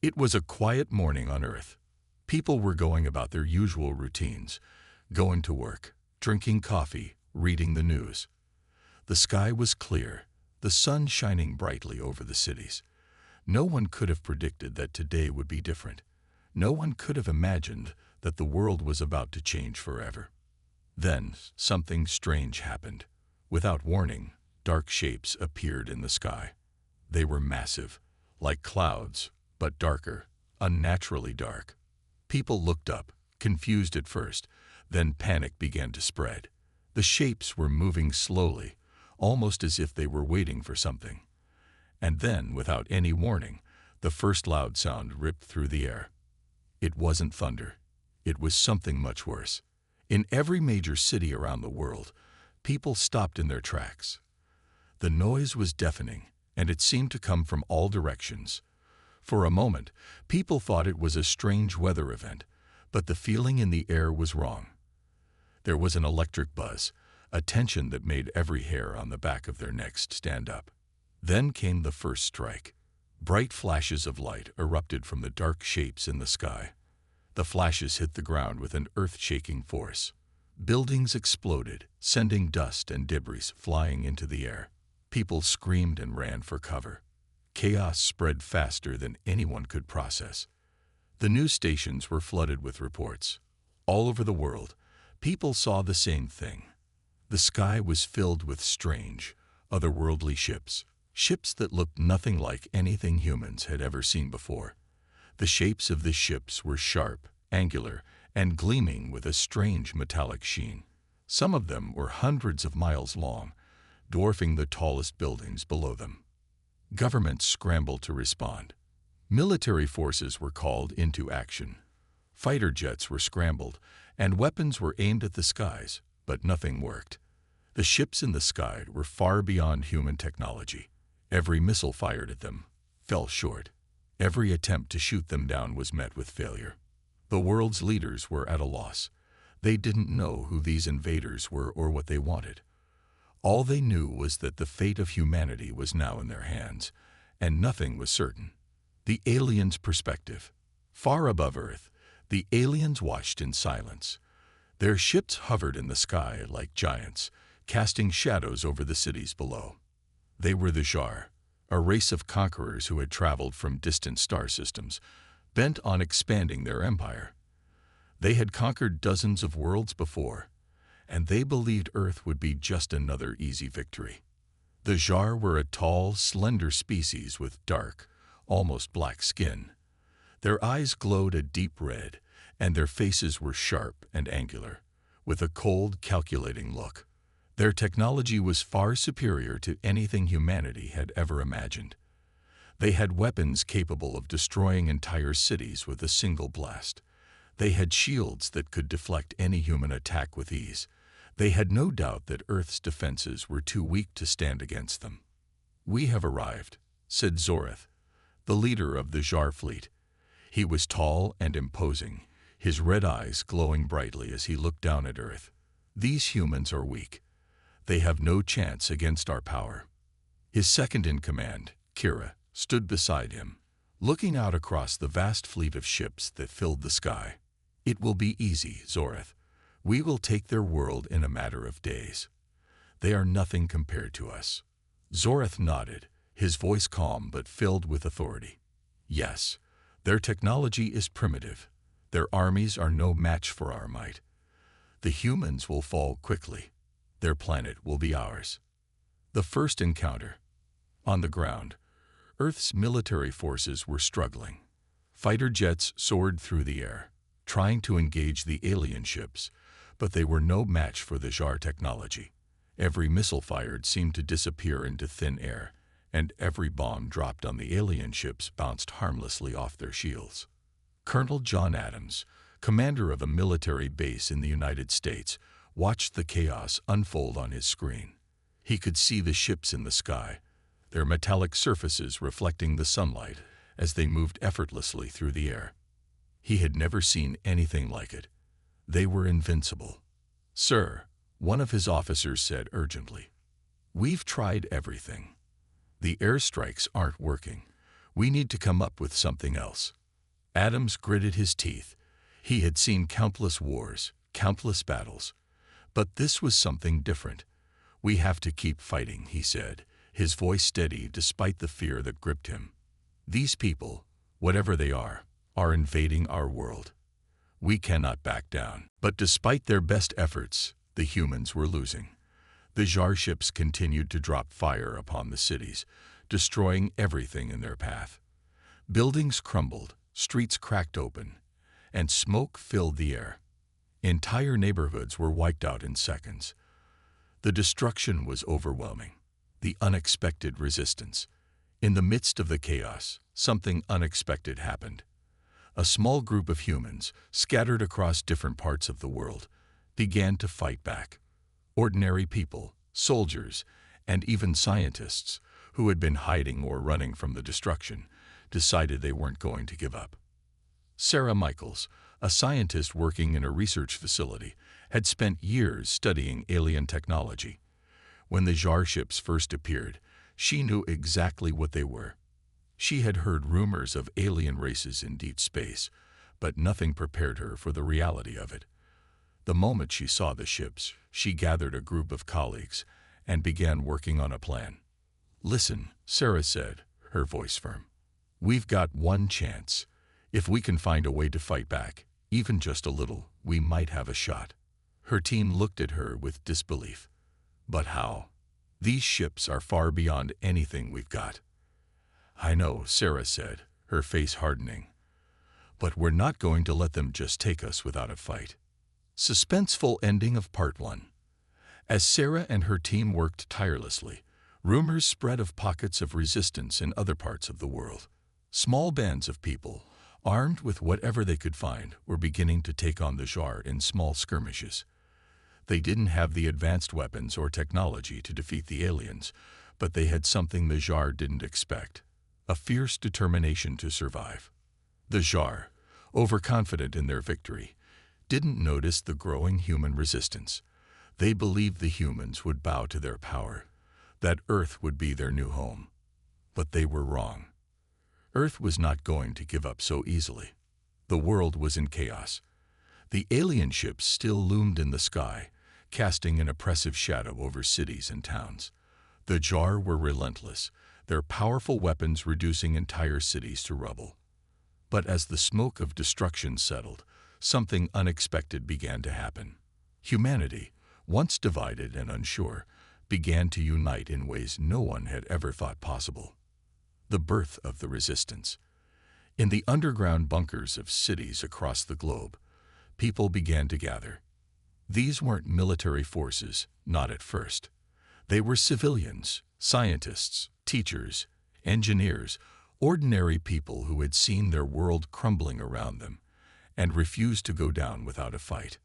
It was a quiet morning on Earth. People were going about their usual routines, going to work, drinking coffee, reading the news. The sky was clear, the sun shining brightly over the cities. No one could have predicted that today would be different. No one could have imagined that the world was about to change forever. Then, something strange happened. Without warning, dark shapes appeared in the sky. They were massive, like clouds, but darker, unnaturally dark. People looked up, confused at first, then panic began to spread. The shapes were moving slowly, almost as if they were waiting for something. And then, without any warning, the first loud sound ripped through the air. It wasn't thunder. It was something much worse. In every major city around the world, people stopped in their tracks. The noise was deafening, and it seemed to come from all directions. For a moment, people thought it was a strange weather event, but the feeling in the air was wrong. There was an electric buzz, a tension that made every hair on the back of their necks stand up. Then came the first strike. Bright flashes of light erupted from the dark shapes in the sky. The flashes hit the ground with an earth-shaking force. Buildings exploded, sending dust and debris flying into the air. People screamed and ran for cover. Chaos spread faster than anyone could process. The news stations were flooded with reports. All over the world, people saw the same thing. The sky was filled with strange, otherworldly ships. Ships that looked nothing like anything humans had ever seen before. The shapes of the ships were sharp, angular, and gleaming with a strange metallic sheen. Some of them were hundreds of miles long, dwarfing the tallest buildings below them. Governments scrambled to respond. Military forces were called into action. Fighter jets were scrambled, and weapons were aimed at the skies, but nothing worked. The ships in the sky were far beyond human technology. Every missile fired at them fell short. Every attempt to shoot them down was met with failure. The world's leaders were at a loss. They didn't know who these invaders were or what they wanted. All they knew was that the fate of humanity was now in their hands, and nothing was certain. The aliens' perspective. Far above Earth, the aliens watched in silence. Their ships hovered in the sky like giants, casting shadows over the cities below. They were the Jar, a race of conquerors who had traveled from distant star systems, bent on expanding their empire. They had conquered dozens of worlds before, and they believed Earth would be just another easy victory. The Jar were a tall, slender species with dark, almost black skin. Their eyes glowed a deep red, and their faces were sharp and angular, with a cold, calculating look. Their technology was far superior to anything humanity had ever imagined. They had weapons capable of destroying entire cities with a single blast. They had shields that could deflect any human attack with ease. They had no doubt that Earth's defenses were too weak to stand against them. "We have arrived," said Zoreth, the leader of the Jar fleet. He was tall and imposing, his red eyes glowing brightly as he looked down at Earth. "These humans are weak. They have no chance against our power." His second-in-command, Kira, stood beside him, looking out across the vast fleet of ships that filled the sky. "It will be easy, Zoreth. We will take their world in a matter of days. They are nothing compared to us." Zoreth nodded, his voice calm but filled with authority. "Yes, their technology is primitive. Their armies are no match for our might. The humans will fall quickly. Their planet will be ours." The first encounter. On the ground, Earth's military forces were struggling. Fighter jets soared through the air, trying to engage the alien ships, but they were no match for the Jar technology. Every missile fired seemed to disappear into thin air, and every bomb dropped on the alien ships bounced harmlessly off their shields. Colonel John Adams, commander of a military base in the United States, watched the chaos unfold on his screen. He could see the ships in the sky, their metallic surfaces reflecting the sunlight as they moved effortlessly through the air. He had never seen anything like it. They were invincible. "Sir," one of his officers said urgently, "we've tried everything. The airstrikes aren't working. We need to come up with something else. Adams gritted his teeth. He had seen countless wars, countless battles. But this was something different. We have to keep fighting, he said, his voice steady despite the fear that gripped him. These people, whatever they are invading our world. We cannot back down. But despite their best efforts, the humans were losing. The Jar ships continued to drop fire upon the cities, destroying everything in their path. Buildings crumbled, streets cracked open, and smoke filled the air. Entire neighborhoods were wiped out in seconds. The destruction was overwhelming. The unexpected resistance. In the midst of the chaos, something unexpected happened. A small group of humans, scattered across different parts of the world, began to fight back. Ordinary people, soldiers, and even scientists, who had been hiding or running from the destruction, decided they weren't going to give up. Sarah Michaels, a scientist working in a research facility, had spent years studying alien technology. When the Jar ships first appeared, she knew exactly what they were. She had heard rumors of alien races in deep space, but nothing prepared her for the reality of it. The moment she saw the ships, she gathered a group of colleagues and began working on a plan. "Listen," Sarah said, her voice firm. "We've got one chance. If we can find a way to fight back, even just a little, we might have a shot." Her team looked at her with disbelief. "But how? These ships are far beyond anything we've got." "I know," Sarah said, her face hardening. "But we're not going to let them just take us without a fight." Suspenseful ending of Part 1. As Sarah and her team worked tirelessly, rumors spread of pockets of resistance in other parts of the world. Small bands of people, armed with whatever they could find, were beginning to take on the Jar in small skirmishes. They didn't have the advanced weapons or technology to defeat the aliens, but they had something the Jar didn't expect: a fierce determination to survive. The Jar, overconfident in their victory, didn't notice the growing human resistance. They believed the humans would bow to their power, that Earth would be their new home. But they were wrong. Earth was not going to give up so easily. The world was in chaos. The alien ships still loomed in the sky, casting an oppressive shadow over cities and towns. The Jar were relentless, their powerful weapons reducing entire cities to rubble. But as the smoke of destruction settled, something unexpected began to happen. Humanity, once divided and unsure, began to unite in ways no one had ever thought possible. The birth of the resistance. In the underground bunkers of cities across the globe, people began to gather. These weren't military forces, not at first. They were civilians, scientists, teachers, engineers, ordinary people who had seen their world crumbling around them and refused to go down without a fight.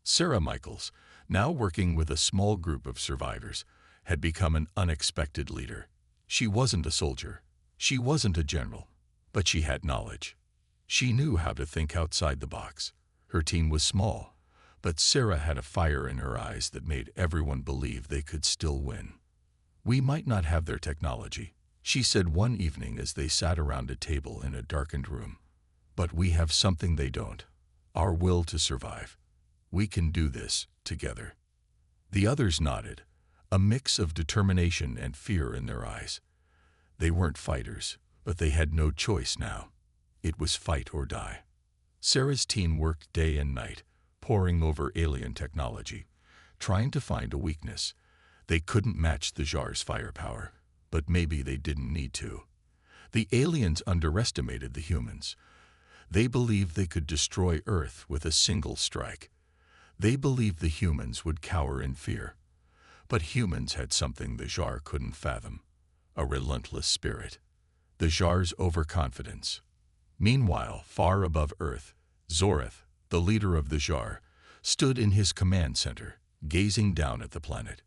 Sarah Michaels, now working with a small group of survivors, had become an unexpected leader. She wasn't a soldier. She wasn't a general. But she had knowledge. She knew how to think outside the box. Her team was small, but Sarah had a fire in her eyes that made everyone believe they could still win. "We might not have their technology," she said one evening as they sat around a table in a darkened room. "But we have something they don't: our will to survive. We can do this together." The others nodded, a mix of determination and fear in their eyes. They weren't fighters, but they had no choice now. It was fight or die. Sarah's team worked day and night, poring over alien technology, trying to find a weakness. They couldn't match the Jar's firepower, but maybe they didn't need to. The aliens underestimated the humans. They believed they could destroy Earth with a single strike. They believed the humans would cower in fear. But humans had something the Jar couldn't fathom: a relentless spirit. The Jar's overconfidence. Meanwhile, far above Earth, Zoreth, the leader of the Jar, stood in his command center, gazing down at the planet.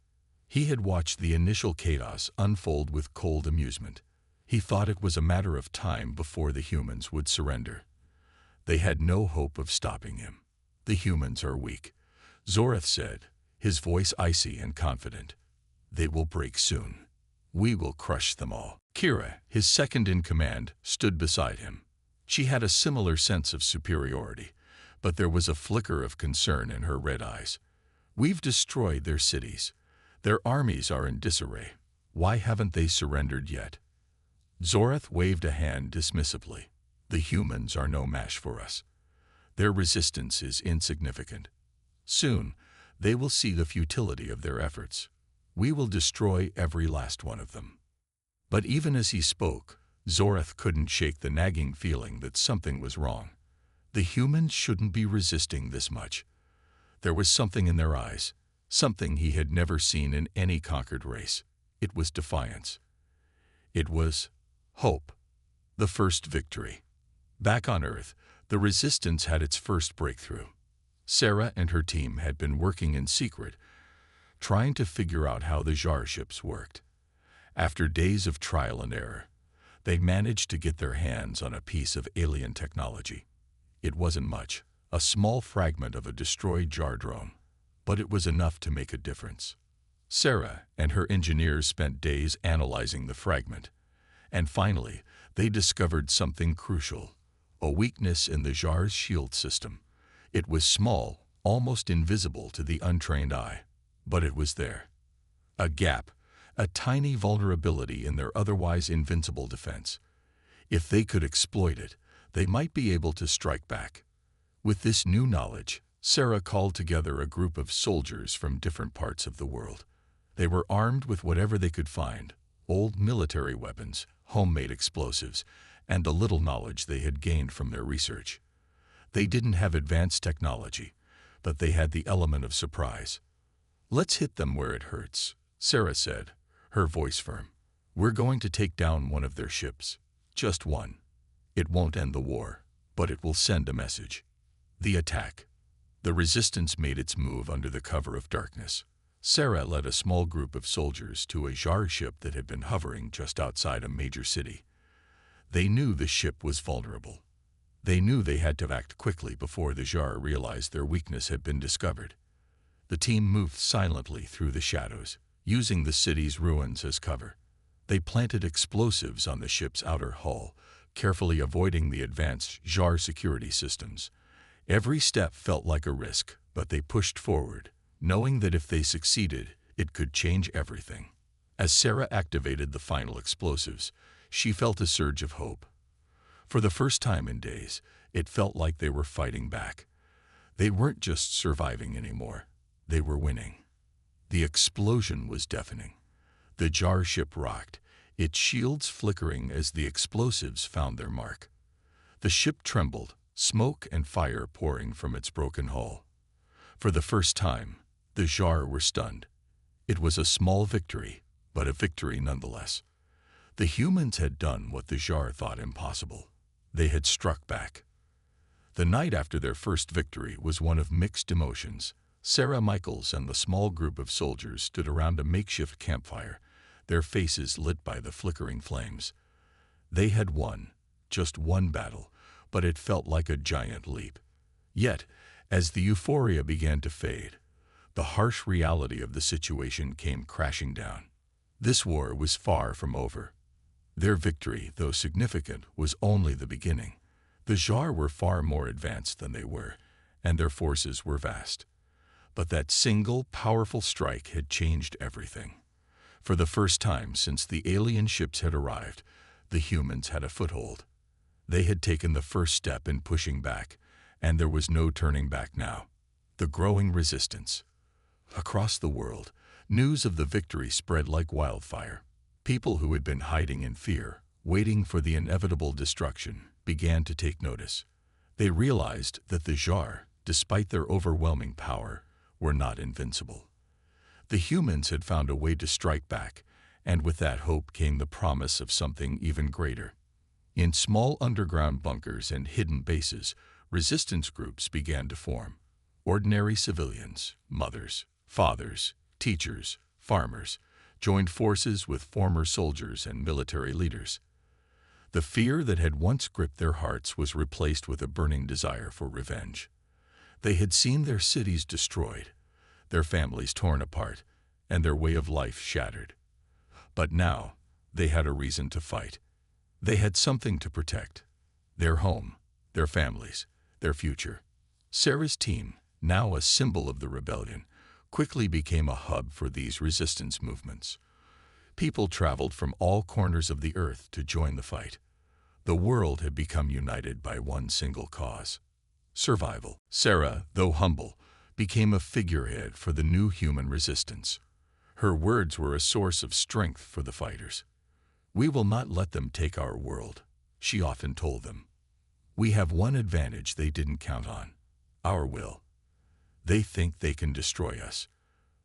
He had watched the initial chaos unfold with cold amusement. He thought it was a matter of time before the humans would surrender. They had no hope of stopping him. "The humans are weak," Zoreth said, his voice icy and confident. "They will break soon. We will crush them all." Kira, his second-in-command, stood beside him. She had a similar sense of superiority, but there was a flicker of concern in her red eyes. "We've destroyed their cities. Their armies are in disarray. Why haven't they surrendered yet?" Zorath waved a hand dismissively. "The humans are no match for us. Their resistance is insignificant. Soon, they will see the futility of their efforts. We will destroy every last one of them." But even as he spoke, Zorath couldn't shake the nagging feeling that something was wrong. The humans shouldn't be resisting this much. There was something in their eyes, something he had never seen in any conquered race. It was defiance. It was hope. The first victory. Back on Earth, the Resistance had its first breakthrough. Sarah and her team had been working in secret, trying to figure out how the Jar ships worked. After days of trial and error, they managed to get their hands on a piece of alien technology. It wasn't much, a small fragment of a destroyed Jar drone, but it was enough to make a difference. Sarah and her engineers spent days analyzing the fragment, and finally, they discovered something crucial, a weakness in the Jar's shield system. It was small, almost invisible to the untrained eye, but it was there. A gap, a tiny vulnerability in their otherwise invincible defense. If they could exploit it, they might be able to strike back. With this new knowledge, Sarah called together a group of soldiers from different parts of the world. They were armed with whatever they could find, old military weapons, homemade explosives, and the little knowledge they had gained from their research. They didn't have advanced technology, but they had the element of surprise. "Let's hit them where it hurts," Sarah said, her voice firm. "We're going to take down one of their ships. Just one. It won't end the war, but it will send a message." The attack. The Resistance made its move under the cover of darkness. Sarah led a small group of soldiers to a Jar ship that had been hovering just outside a major city. They knew the ship was vulnerable. They knew they had to act quickly before the Jar realized their weakness had been discovered. The team moved silently through the shadows, using the city's ruins as cover. They planted explosives on the ship's outer hull, carefully avoiding the advanced Jar security systems. Every step felt like a risk, but they pushed forward, knowing that if they succeeded, it could change everything. As Sarah activated the final explosives, she felt a surge of hope. For the first time in days, it felt like they were fighting back. They weren't just surviving anymore. They were winning. The explosion was deafening. The Jar ship rocked, its shields flickering as the explosives found their mark. The ship trembled, smoke and fire pouring from its broken hull. For the first time, the Jar were stunned. It was a small victory, but a victory nonetheless. The humans had done what the Jar thought impossible. They had struck back. The night after their first victory was one of mixed emotions. Sarah Michaels and the small group of soldiers stood around a makeshift campfire, their faces lit by the flickering flames. They had won, just one battle, but it felt like a giant leap. Yet, as the euphoria began to fade, the harsh reality of the situation came crashing down. This war was far from over. Their victory, though significant, was only the beginning. The Jar were far more advanced than they were, and their forces were vast. But that single, powerful strike had changed everything. For the first time since the alien ships had arrived, the humans had a foothold. They had taken the first step in pushing back, and there was no turning back now. The growing resistance. Across the world, news of the victory spread like wildfire. People who had been hiding in fear, waiting for the inevitable destruction, began to take notice. They realized that the Jar, despite their overwhelming power, were not invincible. The humans had found a way to strike back, and with that hope came the promise of something even greater. In small underground bunkers and hidden bases, resistance groups began to form. Ordinary civilians, mothers, fathers, teachers, farmers, joined forces with former soldiers and military leaders. The fear that had once gripped their hearts was replaced with a burning desire for revenge. They had seen their cities destroyed, their families torn apart, and their way of life shattered. But now, They had a reason to fight. They had something to protect. Their home, their families, their future. Sarah's team, now a symbol of the rebellion, quickly became a hub for these resistance movements. People traveled from all corners of the earth to join the fight. The world had become united by one single cause: survival. Sarah, though humble, became a figurehead for the new human resistance. Her words were a source of strength for the fighters. "We will not let them take our world," she often told them. "We have one advantage they didn't count on: our will. They think they can destroy us,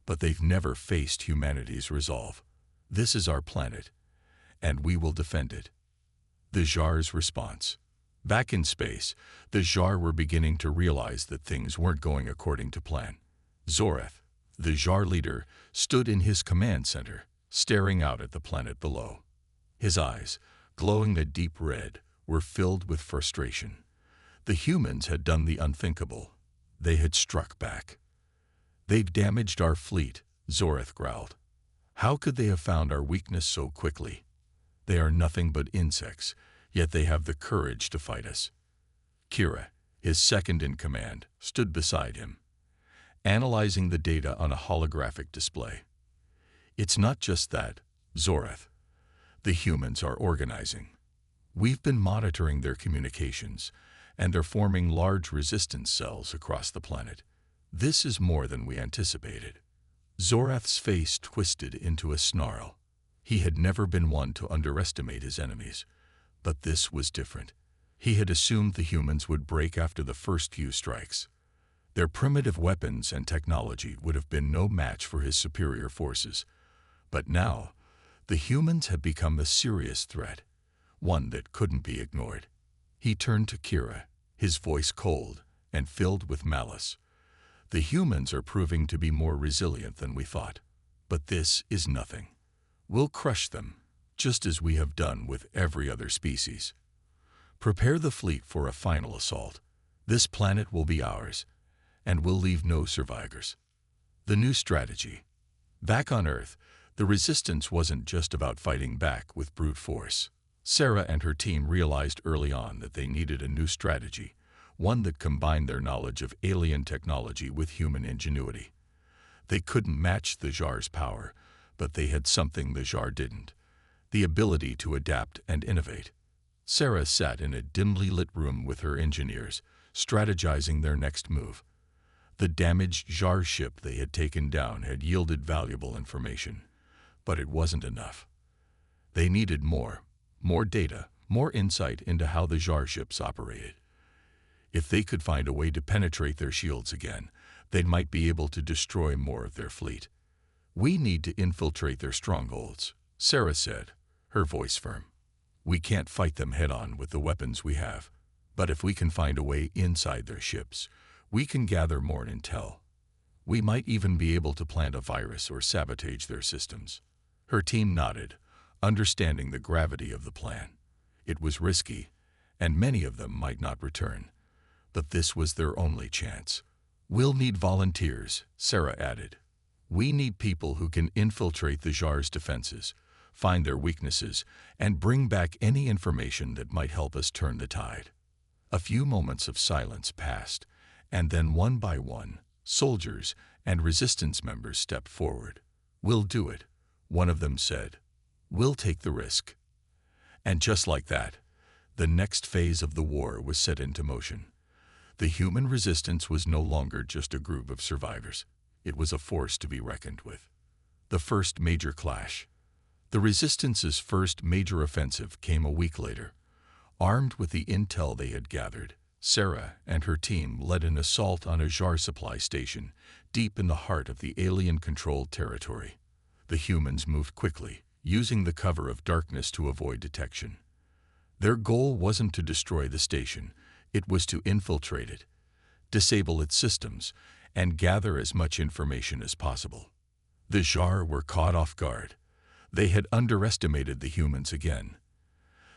but they've never faced humanity's resolve. This is our planet, and we will defend it." The Tsar's response. Back in space, the Tsar were beginning to realize that things weren't going according to plan. Zorath, the Tsar leader, stood in his command center, staring out at the planet below. His eyes, glowing a deep red, were filled with frustration. The humans had done the unthinkable. They had struck back. "They've damaged our fleet," Zorath growled. "How could they have found our weakness so quickly? They are nothing but insects, yet they have the courage to fight us." Kira, his second-in-command, stood beside him, analyzing the data on a holographic display. "It's not just that, Zorath. The humans are organizing. We've been monitoring their communications, and they're forming large resistance cells across the planet. This is more than we anticipated." Zorath's face twisted into a snarl. He had never been one to underestimate his enemies, but this was different. He had assumed the humans would break after the first few strikes. Their primitive weapons and technology would have been no match for his superior forces. But now, the humans had become a serious threat, one that couldn't be ignored. He turned to Kira, his voice cold and filled with malice. "The humans are proving to be more resilient than we thought. But this is nothing. We'll crush them, just as we have done with every other species. Prepare the fleet for a final assault. This planet will be ours, and we'll leave no survivors." The new strategy. Back on Earth, the resistance wasn't just about fighting back with brute force. Sarah and her team realized early on that they needed a new strategy, one that combined their knowledge of alien technology with human ingenuity. They couldn't match the Tsar's power, but they had something the Tsar didn't: the ability to adapt and innovate. Sarah sat in a dimly lit room with her engineers, strategizing their next move. The damaged Tsar ship they had taken down had yielded valuable information, but it wasn't enough. They needed more data, more insight into how the Tsar ships operated. If they could find a way to penetrate their shields again, they might be able to destroy more of their fleet. "We need to infiltrate their strongholds," Sarah said, her voice firm. "We can't fight them head-on with the weapons we have, but if we can find a way inside their ships, we can gather more intel. We might even be able to plant a virus or sabotage their systems." Her team nodded, understanding the gravity of the plan. It was risky, and many of them might not return, but this was their only chance. "We'll need volunteers," Sarah added. "We need people who can infiltrate the Tsar's defenses, find their weaknesses, and bring back any information that might help us turn the tide." A few moments of silence passed, and then one by one, soldiers and resistance members stepped forward. "We'll do it," one of them said. "We'll take the risk." And just like that, the next phase of the war was set into motion. The human resistance was no longer just a group of survivors. It was a force to be reckoned with. The first major clash. The resistance's first major offensive came a week later. Armed with the intel they had gathered, Sarah and her team led an assault on a Tsar supply station deep in the heart of the alien-controlled territory. The humans moved quickly, using the cover of darkness to avoid detection. Their goal wasn't to destroy the station, it was to infiltrate it, disable its systems, and gather as much information as possible. The Tsar were caught off guard. They had underestimated the humans again.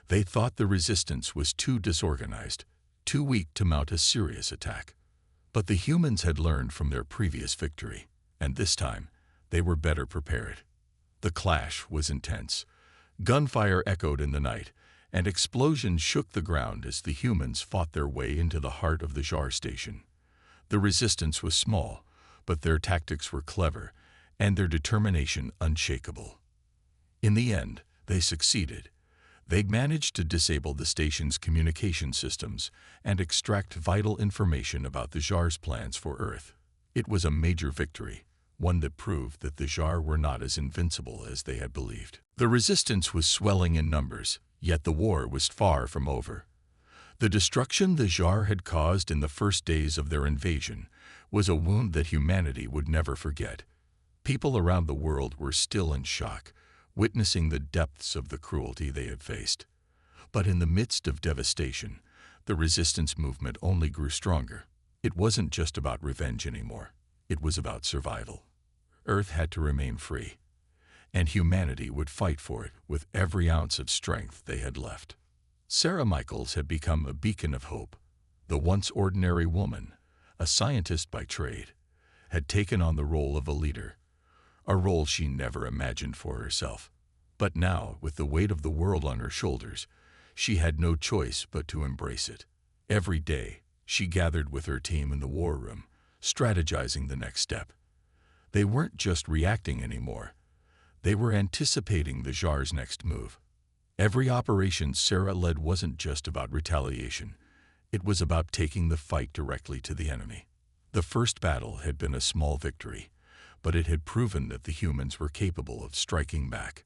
They thought the resistance was too disorganized, too weak to mount a serious attack. But the humans had learned from their previous victory, and this time they were better prepared. The clash was intense. Gunfire echoed in the night, and explosions shook the ground as the humans fought their way into the heart of the Jar station. The resistance was small, but their tactics were clever, and their determination unshakable. In the end, they succeeded. They managed to disable the station's communication systems and extract vital information about the Jar's plans for Earth. It was a major victory, one that proved that the Jar were not as invincible as they had believed. The resistance was swelling in numbers, yet the war was far from over. The destruction the Jar had caused in the first days of their invasion was a wound that humanity would never forget. People around the world were still in shock, witnessing the depths of the cruelty they had faced. But in the midst of devastation, the resistance movement only grew stronger. It wasn't just about revenge anymore. It was about survival. Earth had to remain free, and humanity would fight for it with every ounce of strength they had left. Sarah Michaels had become a beacon of hope. The once ordinary woman, a scientist by trade, had taken on the role of a leader, a role she never imagined for herself. But now, with the weight of the world on her shoulders, she had no choice but to embrace it. Every day, she gathered with her team in the war room, strategizing the next step. They weren't just reacting anymore. They were anticipating the Jar's next move. Every operation Sarah led wasn't just about retaliation. It was about taking the fight directly to the enemy. The first battle had been a small victory, but it had proven that the humans were capable of striking back.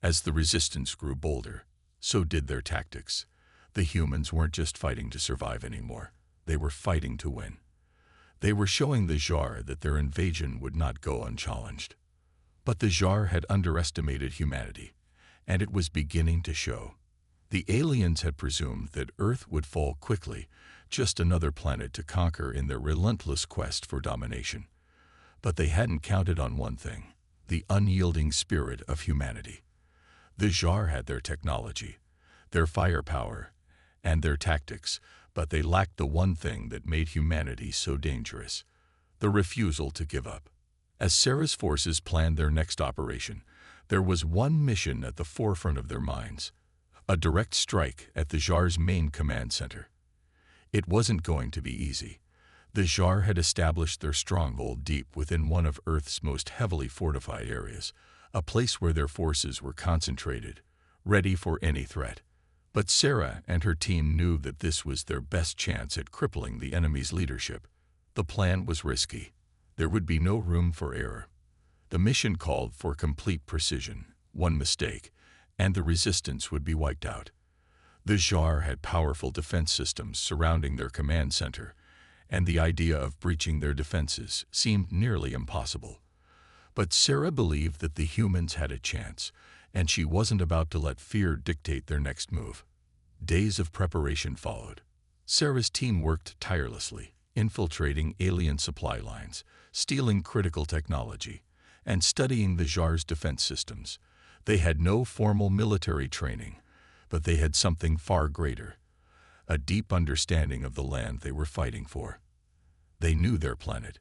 As the resistance grew bolder, so did their tactics. The humans weren't just fighting to survive anymore. They were fighting to win. They were showing the Jar that their invasion would not go unchallenged. But the Jar had underestimated humanity, and it was beginning to show. The aliens had presumed that Earth would fall quickly, just another planet to conquer in their relentless quest for domination. But they hadn't counted on one thing: the unyielding spirit of humanity. The Jar had their technology, their firepower, and their tactics, but they lacked the one thing that made humanity so dangerous: the refusal to give up. As Sarah's forces planned their next operation, there was one mission at the forefront of their minds: a direct strike at the Jar's main command center. It wasn't going to be easy. The Jar had established their stronghold deep within one of Earth's most heavily fortified areas, a place where their forces were concentrated, ready for any threat. But Sarah and her team knew that this was their best chance at crippling the enemy's leadership. The plan was risky. There would be no room for error. The mission called for complete precision. One mistake, and the resistance would be wiped out. The Jar had powerful defense systems surrounding their command center, and the idea of breaching their defenses seemed nearly impossible. But Sarah believed that the humans had a chance, and she wasn't about to let fear dictate their next move. Days of preparation followed. Sarah's team worked tirelessly, infiltrating alien supply lines, stealing critical technology, and studying the Jar's defense systems. They had no formal military training, but they had something far greater: a deep understanding of the land they were fighting for. They knew their planet.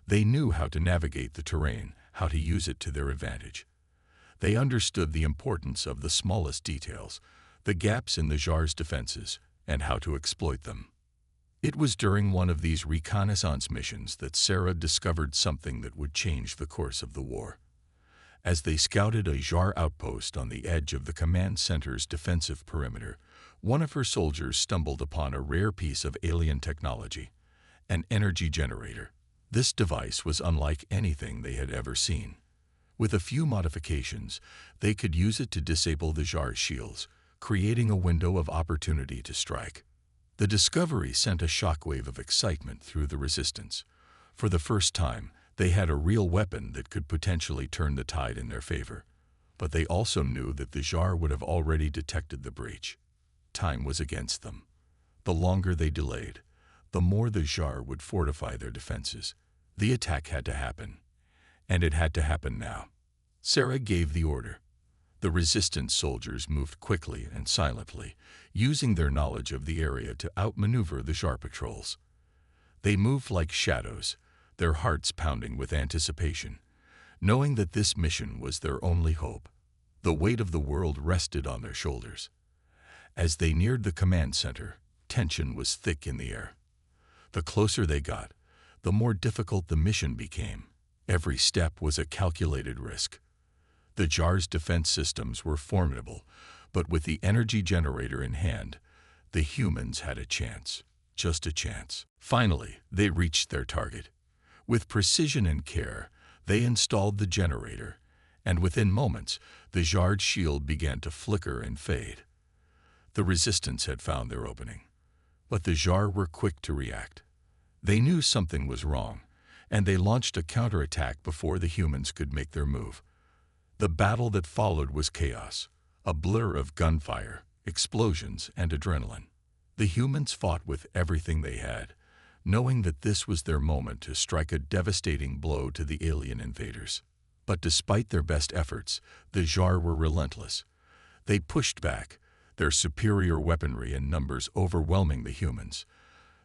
They knew how to navigate the terrain, how to use it to their advantage. They understood the importance of the smallest details, the gaps in the Jar's defenses, and how to exploit them. It was during one of these reconnaissance missions that Sarah discovered something that would change the course of the war. As they scouted a Jar outpost on the edge of the command center's defensive perimeter, one of her soldiers stumbled upon a rare piece of alien technology: an energy generator. This device was unlike anything they had ever seen. With a few modifications, they could use it to disable the Jar's shields, creating a window of opportunity to strike. The discovery sent a shockwave of excitement through the resistance. For the first time, they had a real weapon that could potentially turn the tide in their favor. But they also knew that the Jar would have already detected the breach. Time was against them. The longer they delayed, the more the Jar would fortify their defenses. The attack had to happen, and it had to happen now. Sarah gave the order. The resistance soldiers moved quickly and silently, using their knowledge of the area to outmaneuver the Jar patrols. They moved like shadows, their hearts pounding with anticipation, knowing that this mission was their only hope. The weight of the world rested on their shoulders. As they neared the command center, tension was thick in the air. The closer they got, the more difficult the mission became. Every step was a calculated risk. The jar's defense systems were formidable, but with the energy generator in hand, the humans had a chance, just a chance. Finally, they reached their target. With precision and care, they installed the generator, and within moments, the jar's shield began to flicker and fade. The resistance had found their opening, but the jar were quick to react. They knew something was wrong, and they launched a counterattack before the humans could make their move. The battle that followed was chaos, a blur of gunfire, explosions, and adrenaline. The humans fought with everything they had, knowing that this was their moment to strike a devastating blow to the alien invaders. But despite their best efforts, the Jar were relentless. They pushed back, their superior weaponry and numbers overwhelming the humans.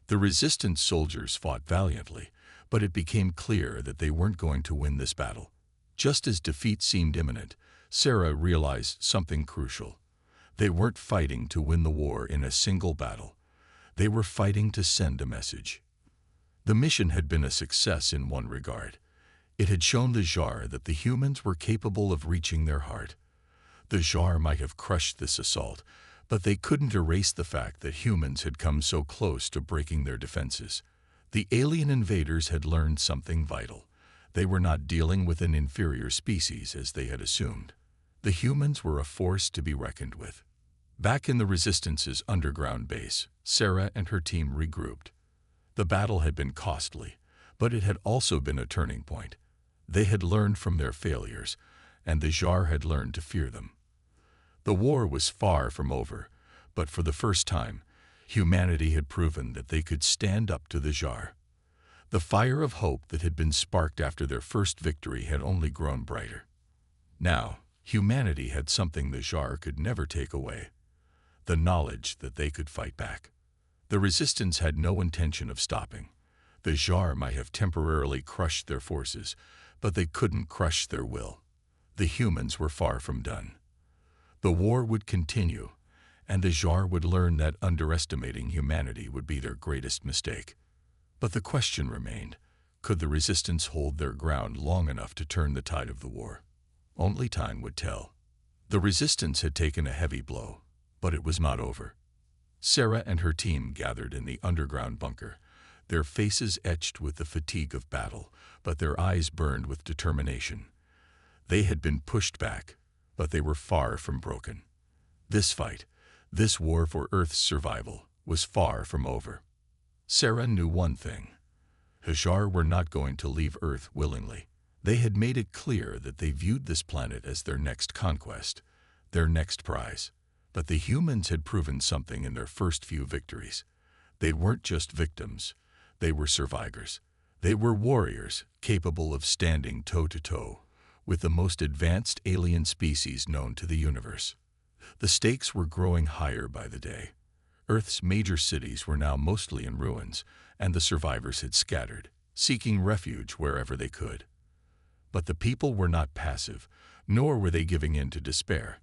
The resistance soldiers fought valiantly, but it became clear that they weren't going to win this battle. Just as defeat seemed imminent, Sarah realized something crucial. They weren't fighting to win the war in a single battle. They were fighting to send a message. The mission had been a success in one regard. It had shown the Jar that the humans were capable of reaching their heart. The Jar might have crushed this assault, but they couldn't erase the fact that humans had come so close to breaking their defenses. The alien invaders had learned something vital. They were not dealing with an inferior species as they had assumed. The humans were a force to be reckoned with. Back in the Resistance's underground base, Sarah and her team regrouped. The battle had been costly, but it had also been a turning point. They had learned from their failures, and the Jar had learned to fear them. The war was far from over, but for the first time, humanity had proven that they could stand up to the Jar. The fire of hope that had been sparked after their first victory had only grown brighter. Now, humanity had something the Jar could never take away: the knowledge that they could fight back. The Resistance had no intention of stopping. The Jar might have temporarily crushed their forces, but they couldn't crush their will. The humans were far from done. The war would continue, and the Jar would learn that underestimating humanity would be their greatest mistake. But the question remained: could the Resistance hold their ground long enough to turn the tide of the war? Only time would tell. The Resistance had taken a heavy blow, but it was not over. Sarah and her team gathered in the underground bunker, their faces etched with the fatigue of battle, but their eyes burned with determination. They had been pushed back, but they were far from broken. This fight, this war for Earth's survival, was far from over. Sarah knew one thing: the Jar were not going to leave Earth willingly. They had made it clear that they viewed this planet as their next conquest, their next prize. But the humans had proven something in their first few victories. They weren't just victims, they were survivors. They were warriors capable of standing toe-to-toe with the most advanced alien species known to the universe. The stakes were growing higher by the day. Earth's major cities were now mostly in ruins, and the survivors had scattered, seeking refuge wherever they could. But the people were not passive, nor were they giving in to despair.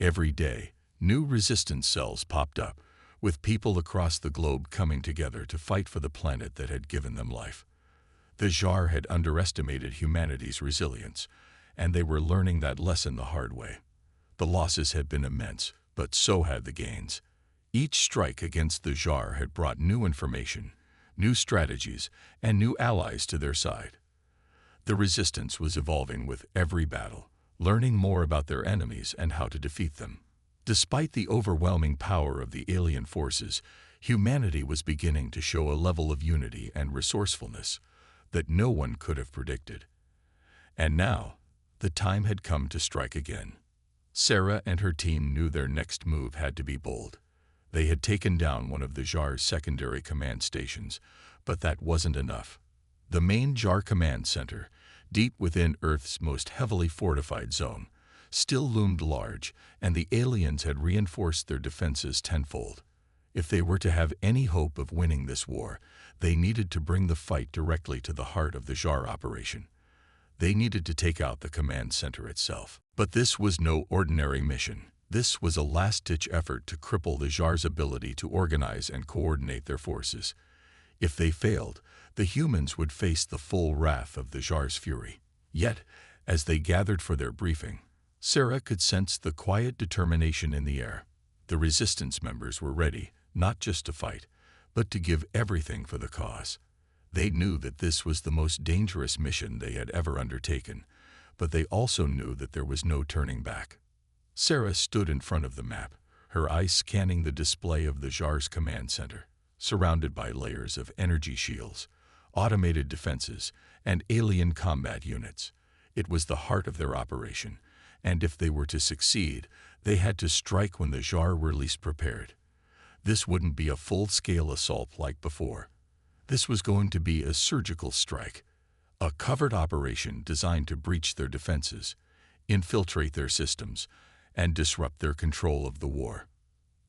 Every day, new resistance cells popped up, with people across the globe coming together to fight for the planet that had given them life. The Jar had underestimated humanity's resilience, and they were learning that lesson the hard way. The losses had been immense, but so had the gains. Each strike against the Jar had brought new information, new strategies, and new allies to their side. The Resistance was evolving with every battle, learning more about their enemies and how to defeat them. Despite the overwhelming power of the alien forces, humanity was beginning to show a level of unity and resourcefulness that no one could have predicted. And now, the time had come to strike again. Sarah and her team knew their next move had to be bold. They had taken down one of the Jar's secondary command stations, but that wasn't enough. The main Jar command center, deep within Earth's most heavily fortified zone, still loomed large, and the aliens had reinforced their defenses tenfold. If they were to have any hope of winning this war, they needed to bring the fight directly to the heart of the Jar operation. They needed to take out the command center itself. But this was no ordinary mission. This was a last-ditch effort to cripple the Tsar's ability to organize and coordinate their forces. If they failed, the humans would face the full wrath of the Tsar's fury. Yet, as they gathered for their briefing, Sarah could sense the quiet determination in the air. The resistance members were ready, not just to fight, but to give everything for the cause. They knew that this was the most dangerous mission they had ever undertaken, but they also knew that there was no turning back. Sarah stood in front of the map, her eyes scanning the display of the Tsar's command center, surrounded by layers of energy shields, automated defenses, and alien combat units. It was the heart of their operation, and if they were to succeed, they had to strike when the Tsar were least prepared. This wouldn't be a full-scale assault like before. This was going to be a surgical strike, a covert operation designed to breach their defenses, infiltrate their systems, and disrupt their control of the war.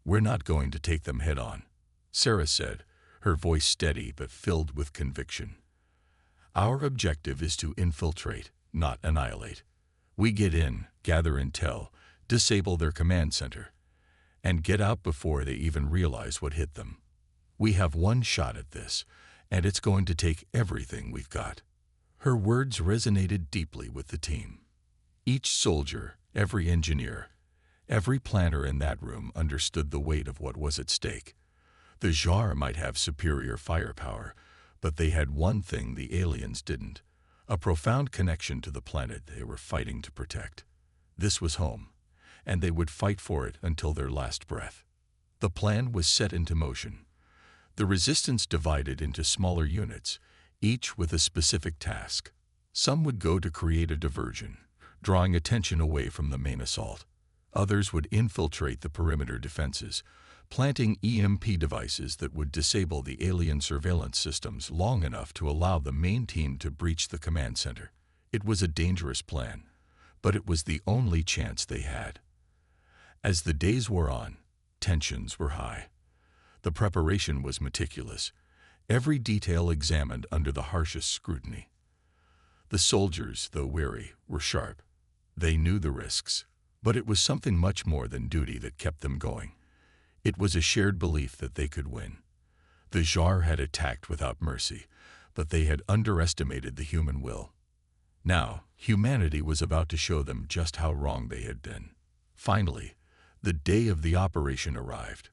"We're not going to take them head-on," Sarah said, her voice steady but filled with conviction. "Our objective is to infiltrate, not annihilate. We get in, gather intel, disable their command center, and get out before they even realize what hit them. We have one shot at this, and it's going to take everything we've got." Her words resonated deeply with the team. Each soldier, every engineer, every planner in that room understood the weight of what was at stake. The Tsar might have superior firepower, but they had one thing the aliens didn't: a profound connection to the planet they were fighting to protect. This was home, and they would fight for it until their last breath. The plan was set into motion. The resistance divided into smaller units, each with a specific task. Some would go to create a diversion, drawing attention away from the main assault. Others would infiltrate the perimeter defenses, planting EMP devices that would disable the alien surveillance systems long enough to allow the main team to breach the command center. It was a dangerous plan, but it was the only chance they had. As the days wore on, tensions were high. The preparation was meticulous, every detail examined under the harshest scrutiny. The soldiers, though weary, were sharp. They knew the risks, but it was something much more than duty that kept them going. It was a shared belief that they could win. The Tsar had attacked without mercy, but they had underestimated the human will. Now, humanity was about to show them just how wrong they had been. Finally, the day of the operation arrived.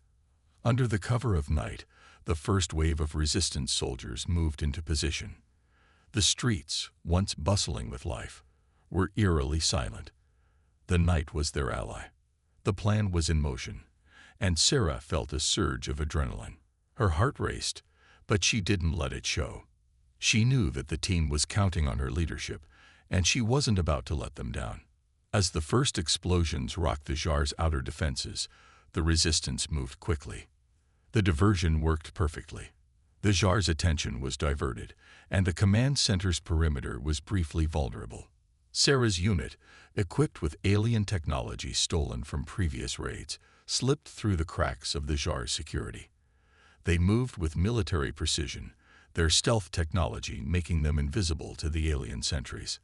Under the cover of night, the first wave of resistance soldiers moved into position. The streets, once bustling with life, were eerily silent. The night was their ally. The plan was in motion, and Sarah felt a surge of adrenaline. Her heart raced, but she didn't let it show. She knew that the team was counting on her leadership, and she wasn't about to let them down. As the first explosions rocked the Tsar's outer defenses, the resistance moved quickly. The diversion worked perfectly. The Tsar's attention was diverted, and the command center's perimeter was briefly vulnerable. Sarah's unit, equipped with alien technology stolen from previous raids, slipped through the cracks of the Tsar's security. They moved with military precision, their stealth technology making them invisible to the alien sentries.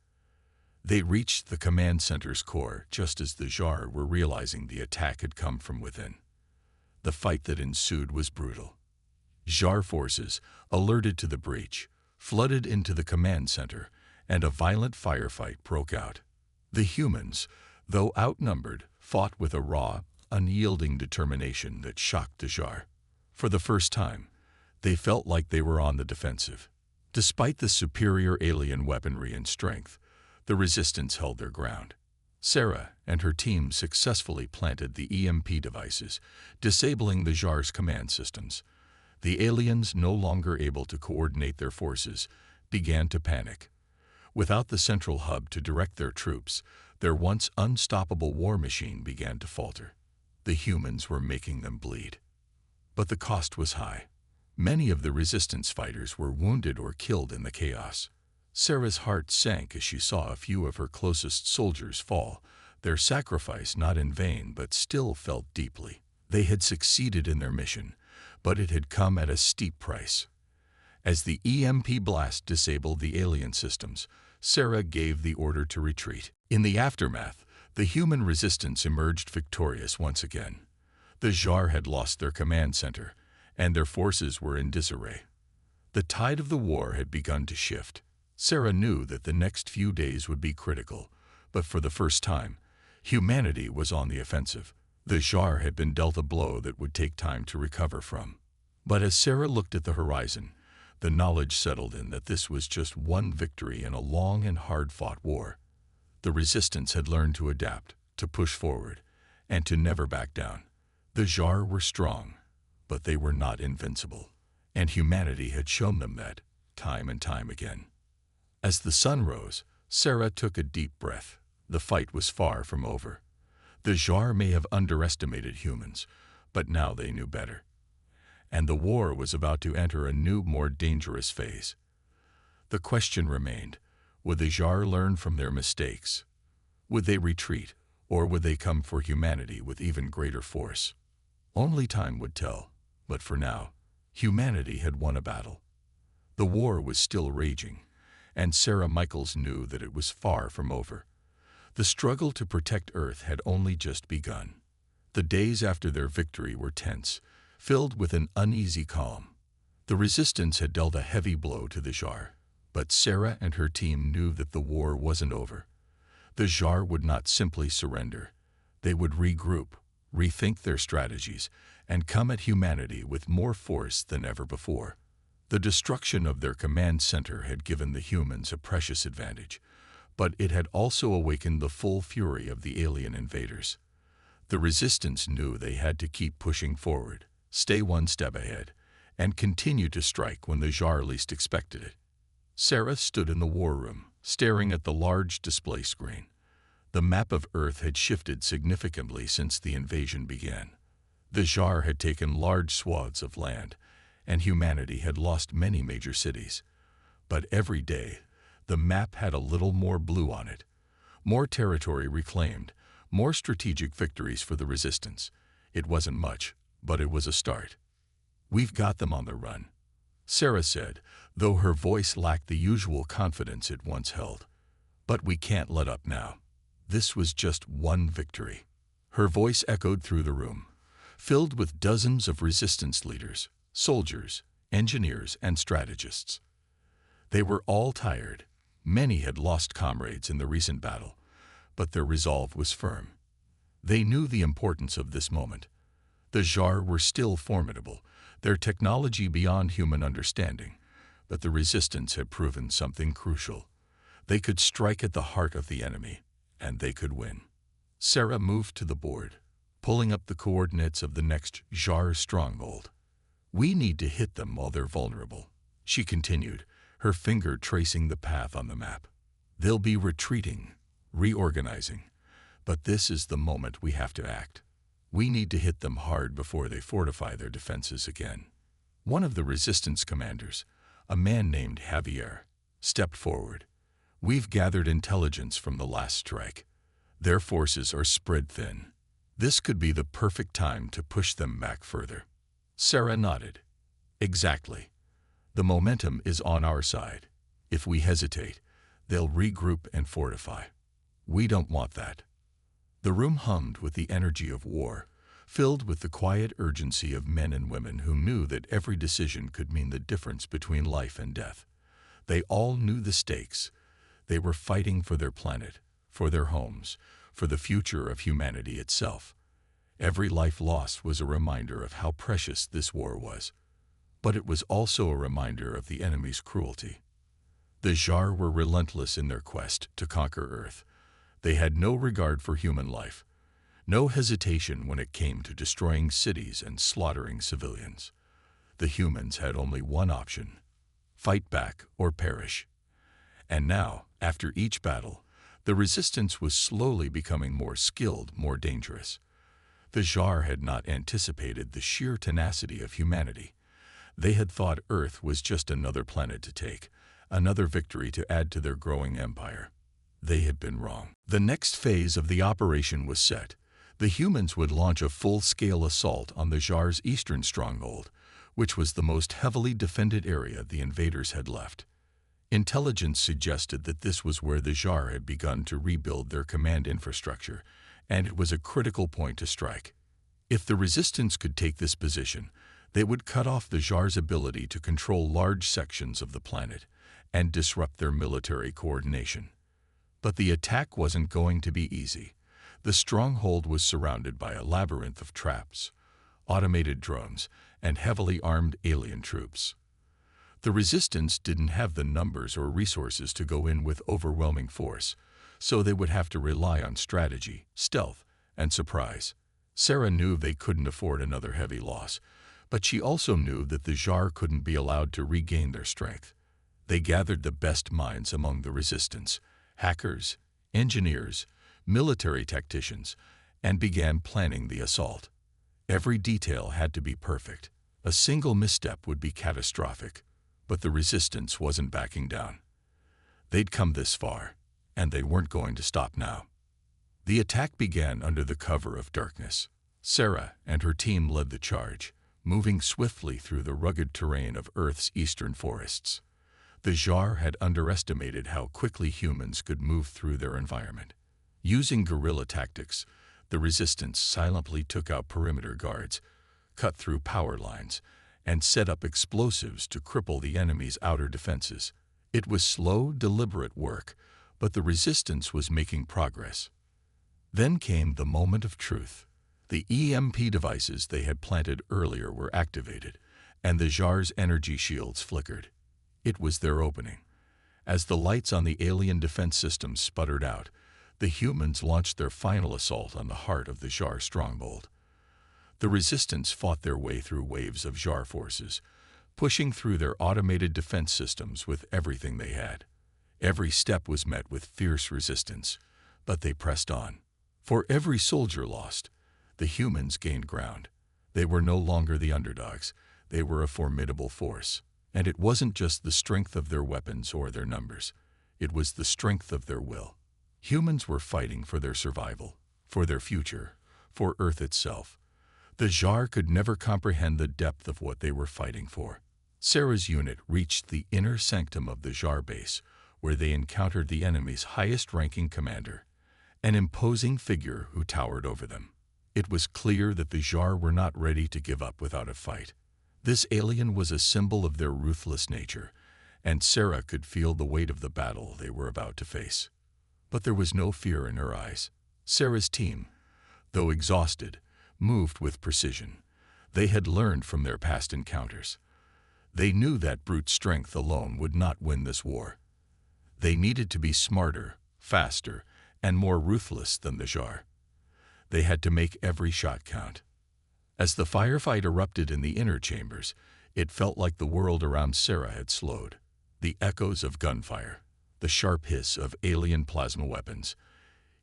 They reached the command center's core just as the Tsar were realizing the attack had come from within. The fight that ensued was brutal. Tsar forces, alerted to the breach, flooded into the command center, and a violent firefight broke out. The humans, though outnumbered, fought with a raw, unyielding determination that shocked the Tsar. For the first time, they felt like they were on the defensive. Despite the superior alien weaponry and strength, the resistance held their ground. Sarah and her team successfully planted the EMP devices, disabling the Tsar's command systems. The aliens, no longer able to coordinate their forces, began to panic. Without the central hub to direct their troops, their once unstoppable war machine began to falter. The humans were making them bleed. But the cost was high. Many of the resistance fighters were wounded or killed in the chaos. Sarah's heart sank as she saw a few of her closest soldiers fall, their sacrifice not in vain but still felt deeply. They had succeeded in their mission, but it had come at a steep price. As the EMP blast disabled the alien systems, Sarah gave the order to retreat. In the aftermath, The human resistance emerged victorious once again. The Jar had lost their command center, and their forces were in disarray. The tide of the war had begun to shift. Sarah knew that the next few days would be critical, but for the first time, humanity was on the offensive. The Jar had been dealt a blow that would take time to recover from. But as Sarah looked at the horizon, the knowledge settled in that this was just one victory in a long and hard-fought war. The resistance had learned to adapt, to push forward, and to never back down. The Jar were strong, but they were not invincible, and humanity had shown them that, time and time again. As the sun rose, Sarah took a deep breath. The fight was far from over. The Jar may have underestimated humans, but now they knew better. And the war was about to enter a new, more dangerous phase. The question remained, would the Jar learn from their mistakes? Would they retreat, or would they come for humanity with even greater force? Only time would tell, but for now, humanity had won a battle. The war was still raging, and Sarah Michaels knew that it was far from over. The struggle to protect Earth had only just begun. The days after their victory were tense, filled with an uneasy calm. The resistance had dealt a heavy blow to the Jar, but Sarah and her team knew that the war wasn't over. The Jar would not simply surrender. They would regroup, rethink their strategies, and come at humanity with more force than ever before. The destruction of their command center had given the humans a precious advantage, but it had also awakened the full fury of the alien invaders. The resistance knew they had to keep pushing forward, stay one step ahead, and continue to strike when the Jar least expected it. Sarah stood in the war room, staring at the large display screen. The map of Earth had shifted significantly since the invasion began. The Jar had taken large swaths of land, and humanity had lost many major cities. But every day, the map had a little more blue on it. More territory reclaimed, more strategic victories for the resistance. It wasn't much, but it was a start. "We've got them on the run," Sarah said, though her voice lacked the usual confidence it once held. "But we can't let up now. This was just one victory." Her voice echoed through the room, filled with dozens of resistance leaders, soldiers, engineers, and strategists. They were all tired. Many had lost comrades in the recent battle, but their resolve was firm. They knew the importance of this moment. The Jar were still formidable, their technology beyond human understanding, but the resistance had proven something crucial. They could strike at the heart of the enemy, and they could win. Sarah moved to the board, pulling up the coordinates of the next Jar stronghold. "We need to hit them while they're vulnerable," she continued, her finger tracing the path on the map. "They'll be retreating, reorganizing, but this is the moment we have to act. We need to hit them hard before they fortify their defenses again." One of the resistance commanders, a man named Javier, stepped forward. "We've gathered intelligence from the last strike. Their forces are spread thin. This could be the perfect time to push them back further." Sarah nodded. "Exactly. The momentum is on our side. If we hesitate, they'll regroup and fortify. We don't want that." The room hummed with the energy of war, filled with the quiet urgency of men and women who knew that every decision could mean the difference between life and death. They all knew the stakes. They were fighting for their planet, for their homes, for the future of humanity itself. Every life lost was a reminder of how precious this war was. But it was also a reminder of the enemy's cruelty. The Jar were relentless in their quest to conquer Earth. They had no regard for human life, no hesitation when it came to destroying cities and slaughtering civilians. The humans had only one option: fight back or perish. And now, after each battle, the resistance was slowly becoming more skilled, more dangerous. The Jar had not anticipated the sheer tenacity of humanity. They had thought Earth was just another planet to take, another victory to add to their growing empire. They had been wrong. The next phase of the operation was set. The humans would launch a full-scale assault on the Jar's eastern stronghold, which was the most heavily defended area the invaders had left. Intelligence suggested that this was where the Jar had begun to rebuild their command infrastructure, and it was a critical point to strike. If the Resistance could take this position, they would cut off the Jar's ability to control large sections of the planet and disrupt their military coordination. But the attack wasn't going to be easy. The stronghold was surrounded by a labyrinth of traps, automated drones, and heavily armed alien troops. The Resistance didn't have the numbers or resources to go in with overwhelming force, so they would have to rely on strategy, stealth, and surprise. Sarah knew they couldn't afford another heavy loss, but she also knew that the Jar couldn't be allowed to regain their strength. They gathered the best minds among the Resistance, hackers, engineers, military tacticians, and began planning the assault. Every detail had to be perfect. A single misstep would be catastrophic, but the Resistance wasn't backing down. They'd come this far, and they weren't going to stop now. The attack began under the cover of darkness. Sarah and her team led the charge, moving swiftly through the rugged terrain of Earth's eastern forests. The Jar had underestimated how quickly humans could move through their environment. Using guerrilla tactics, the Resistance silently took out perimeter guards, cut through power lines, and set up explosives to cripple the enemy's outer defenses. It was slow, deliberate work, but the Resistance was making progress. Then came the moment of truth. The EMP devices they had planted earlier were activated, and the Jar's energy shields flickered. It was their opening. As the lights on the alien defense systems sputtered out, the humans launched their final assault on the heart of the Jar stronghold. The Resistance fought their way through waves of Jar forces, pushing through their automated defense systems with everything they had. Every step was met with fierce resistance, but they pressed on. For every soldier lost, the humans gained ground. They were no longer the underdogs. They were a formidable force. And it wasn't just the strength of their weapons or their numbers. It was the strength of their will. Humans were fighting for their survival, for their future, for Earth itself. The Jar could never comprehend the depth of what they were fighting for. Sarah's unit reached the inner sanctum of the Jar base, where they encountered the enemy's highest-ranking commander, an imposing figure who towered over them. It was clear that the Jar were not ready to give up without a fight. This alien was a symbol of their ruthless nature, and Sarah could feel the weight of the battle they were about to face. But there was no fear in her eyes. Sarah's team, though exhausted, moved with precision. They had learned from their past encounters. They knew that brute strength alone would not win this war. They needed to be smarter, faster, and more ruthless than the Jar. They had to make every shot count. As the firefight erupted in the inner chambers, it felt like the world around Sarah had slowed. The echoes of gunfire, the sharp hiss of alien plasma weapons.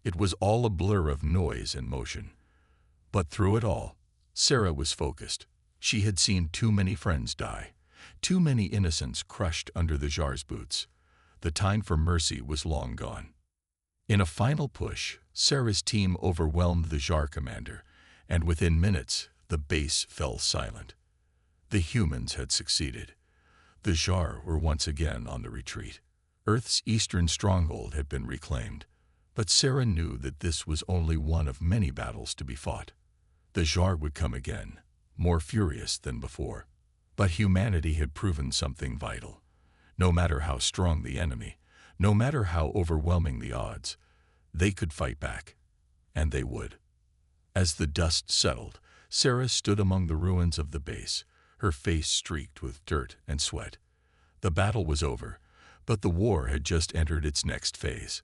It was all a blur of noise and motion. But through it all, Sarah was focused. She had seen too many friends die, too many innocents crushed under the Jar's boots. The time for mercy was long gone. In a final push, Sarah's team overwhelmed the Jar commander, and within minutes, the base fell silent. The humans had succeeded. The Jar were once again on the retreat. Earth's eastern stronghold had been reclaimed, but Sarah knew that this was only one of many battles to be fought. The Jar would come again, more furious than before. But humanity had proven something vital. No matter how strong the enemy, no matter how overwhelming the odds, they could fight back, and they would. As the dust settled, Sarah stood among the ruins of the base, her face streaked with dirt and sweat. The battle was over, but the war had just entered its next phase.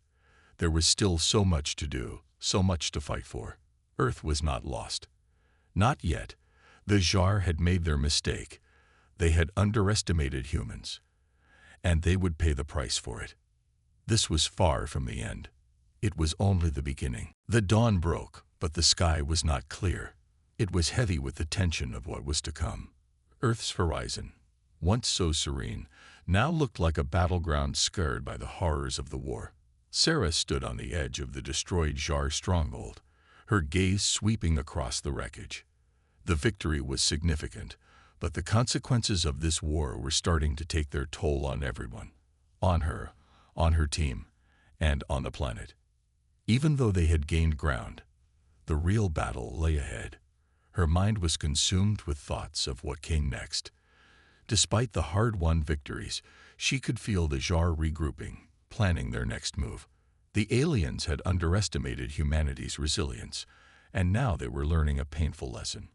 There was still so much to do, so much to fight for. Earth was not lost. Not yet. The Jar had made their mistake. They had underestimated humans, and they would pay the price for it. This was far from the end. It was only the beginning. The dawn broke, but the sky was not clear. It was heavy with the tension of what was to come. Earth's horizon, once so serene, now looked like a battleground scarred by the horrors of the war. Sarah stood on the edge of the destroyed Jar stronghold, her gaze sweeping across the wreckage. The victory was significant, but the consequences of this war were starting to take their toll on everyone. on her, on her team, and on the planet. Even though they had gained ground, the real battle lay ahead. Her mind was consumed with thoughts of what came next. Despite the hard-won victories, she could feel the Jar regrouping, planning their next move. The aliens had underestimated humanity's resilience, and now they were learning a painful lesson.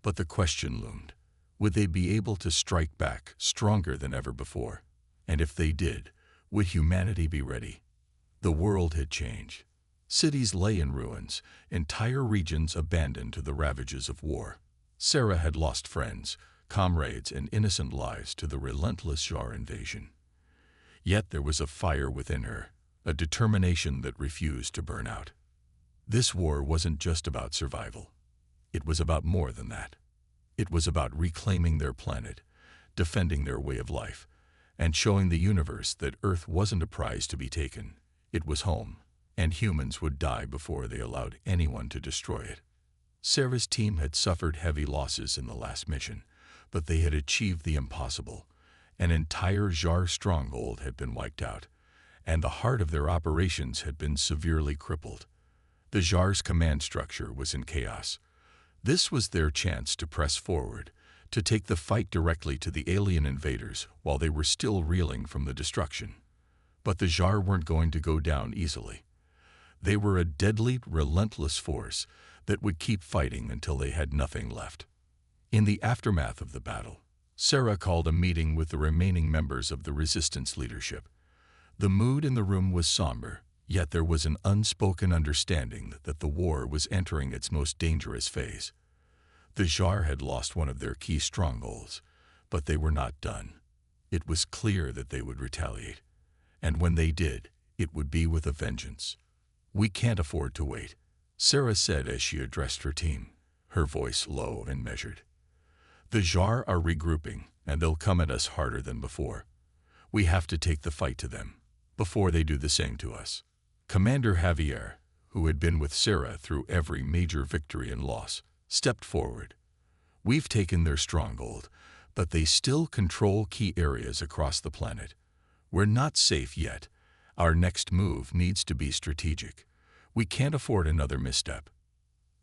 But the question loomed: would they be able to strike back stronger than ever before? And if they did, would humanity be ready? The world had changed. Cities lay in ruins, entire regions abandoned to the ravages of war. Sarah had lost friends, comrades, and innocent lives to the relentless Jar invasion. Yet there was a fire within her, a determination that refused to burn out. This war wasn't just about survival. It was about more than that. It was about reclaiming their planet, defending their way of life, and showing the universe that Earth wasn't a prize to be taken. It was home, and humans would die before they allowed anyone to destroy it. Sarah's team had suffered heavy losses in the last mission, but they had achieved the impossible. An entire Jar stronghold had been wiped out, and the heart of their operations had been severely crippled. The Jar's command structure was in chaos. This was their chance to press forward, to take the fight directly to the alien invaders while they were still reeling from the destruction. But the Jar weren't going to go down easily. They were a deadly, relentless force that would keep fighting until they had nothing left. In the aftermath of the battle, Sarah called a meeting with the remaining members of the resistance leadership. The mood in the room was somber, yet there was an unspoken understanding that the war was entering its most dangerous phase. The Jar had lost one of their key strongholds, but they were not done. It was clear that they would retaliate, and when they did, it would be with a vengeance. "We can't afford to wait," Sarah said as she addressed her team, her voice low and measured. "The Jar are regrouping, and they'll come at us harder than before. We have to take the fight to them, before they do the same to us." Commander Javier, who had been with Sarah through every major victory and loss, stepped forward. "We've taken their stronghold, but they still control key areas across the planet. We're not safe yet. Our next move needs to be strategic. We can't afford another misstep."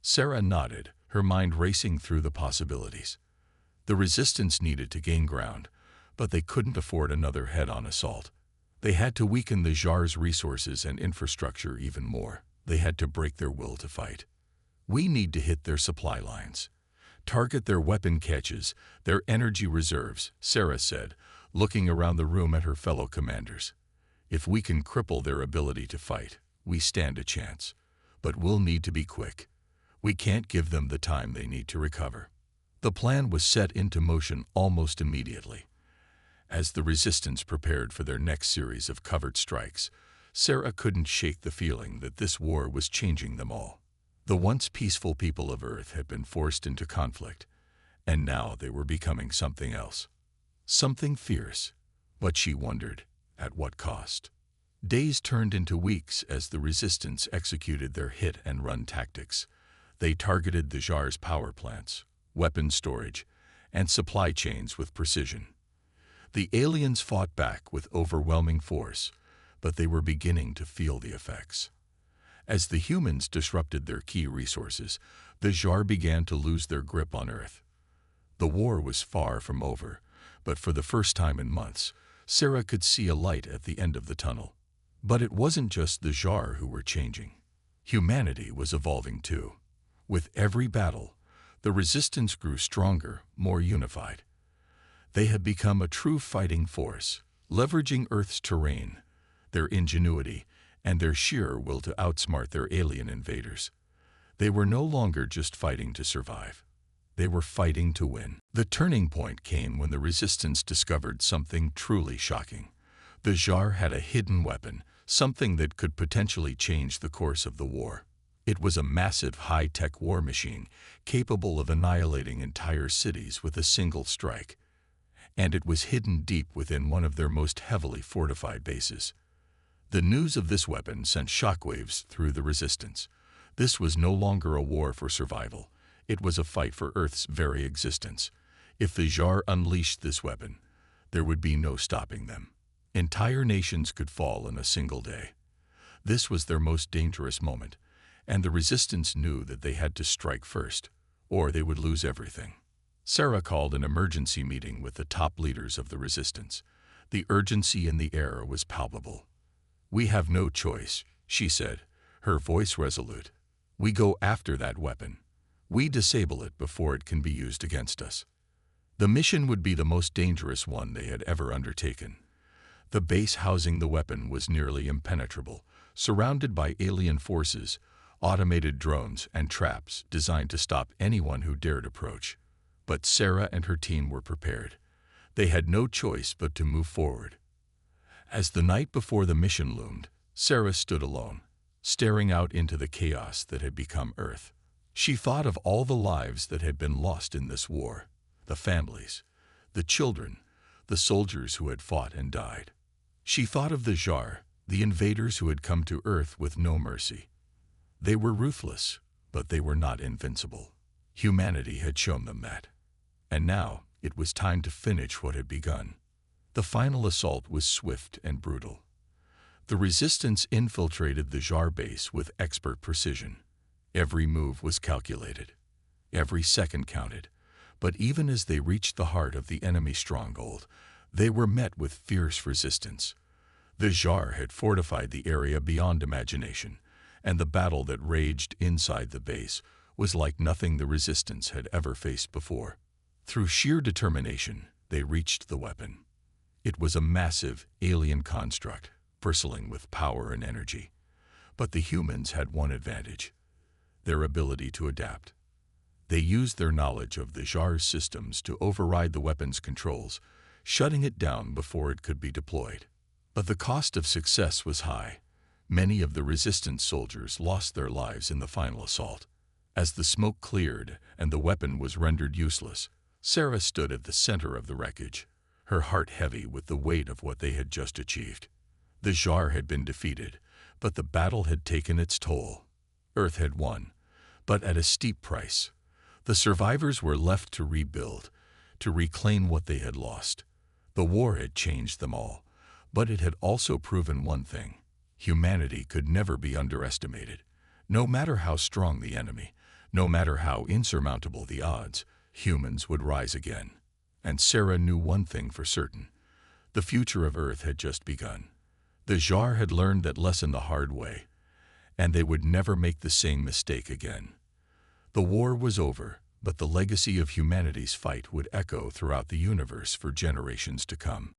Sarah nodded, her mind racing through the possibilities. The resistance needed to gain ground, but they couldn't afford another head-on assault. They had to weaken the Jar's resources and infrastructure even more. They had to break their will to fight. "We need to hit their supply lines, target their weapon caches, their energy reserves," Sarah said, looking around the room at her fellow commanders. "If we can cripple their ability to fight, we stand a chance. But we'll need to be quick. We can't give them the time they need to recover." The plan was set into motion almost immediately. As the resistance prepared for their next series of covert strikes, Sarah couldn't shake the feeling that this war was changing them all. The once peaceful people of Earth had been forced into conflict, and now they were becoming something else. Something fierce, but she wondered, at what cost? Days turned into weeks as the resistance executed their hit-and-run tactics. They targeted the Jar's power plants, weapon storage, and supply chains with precision. The aliens fought back with overwhelming force, but they were beginning to feel the effects. As the humans disrupted their key resources, the Jar began to lose their grip on Earth. The war was far from over, but for the first time in months, Sarah could see a light at the end of the tunnel. But it wasn't just the Jar who were changing. Humanity was evolving too. With every battle, the resistance grew stronger, more unified. They had become a true fighting force, leveraging Earth's terrain, their ingenuity, and their sheer will to outsmart their alien invaders. They were no longer just fighting to survive. They were fighting to win. The turning point came when the resistance discovered something truly shocking. The Jar had a hidden weapon, something that could potentially change the course of the war. It was a massive high-tech war machine, capable of annihilating entire cities with a single strike. And it was hidden deep within one of their most heavily fortified bases. The news of this weapon sent shockwaves through the resistance. This was no longer a war for survival. It was a fight for Earth's very existence. If the Jar unleashed this weapon, there would be no stopping them. Entire nations could fall in a single day. This was their most dangerous moment, and the resistance knew that they had to strike first, or they would lose everything. Sarah called an emergency meeting with the top leaders of the resistance. The urgency in the air was palpable. "We have no choice," she said, her voice resolute. "We go after that weapon. We disable it before it can be used against us." The mission would be the most dangerous one they had ever undertaken. The base housing the weapon was nearly impenetrable, surrounded by alien forces, automated drones, and traps designed to stop anyone who dared approach. But Sarah and her team were prepared. They had no choice but to move forward. As the night before the mission loomed, Sarah stood alone, staring out into the chaos that had become Earth. She thought of all the lives that had been lost in this war, the families, the children, the soldiers who had fought and died. She thought of the Jar, the invaders who had come to Earth with no mercy. They were ruthless, but they were not invincible. Humanity had shown them that. And now, it was time to finish what had begun. The final assault was swift and brutal. The resistance infiltrated the Jar base with expert precision. Every move was calculated. Every second counted. But even as they reached the heart of the enemy stronghold, they were met with fierce resistance. The Jar had fortified the area beyond imagination, and the battle that raged inside the base was like nothing the resistance had ever faced before. Through sheer determination, they reached the weapon. It was a massive, alien construct, bristling with power and energy. But the humans had one advantage: their ability to adapt. They used their knowledge of the Jar's systems to override the weapon's controls, shutting it down before it could be deployed. But the cost of success was high. Many of the resistance soldiers lost their lives in the final assault. As the smoke cleared and the weapon was rendered useless, Sarah stood at the center of the wreckage, her heart heavy with the weight of what they had just achieved. The Jar had been defeated, but the battle had taken its toll. Earth had won, but at a steep price. The survivors were left to rebuild, to reclaim what they had lost. The war had changed them all, but it had also proven one thing: humanity could never be underestimated. No matter how strong the enemy, no matter how insurmountable the odds, humans would rise again. And Sarah knew one thing for certain: the future of Earth had just begun. The Jar had learned that lesson the hard way, and they would never make the same mistake again. The war was over, but the legacy of humanity's fight would echo throughout the universe for generations to come.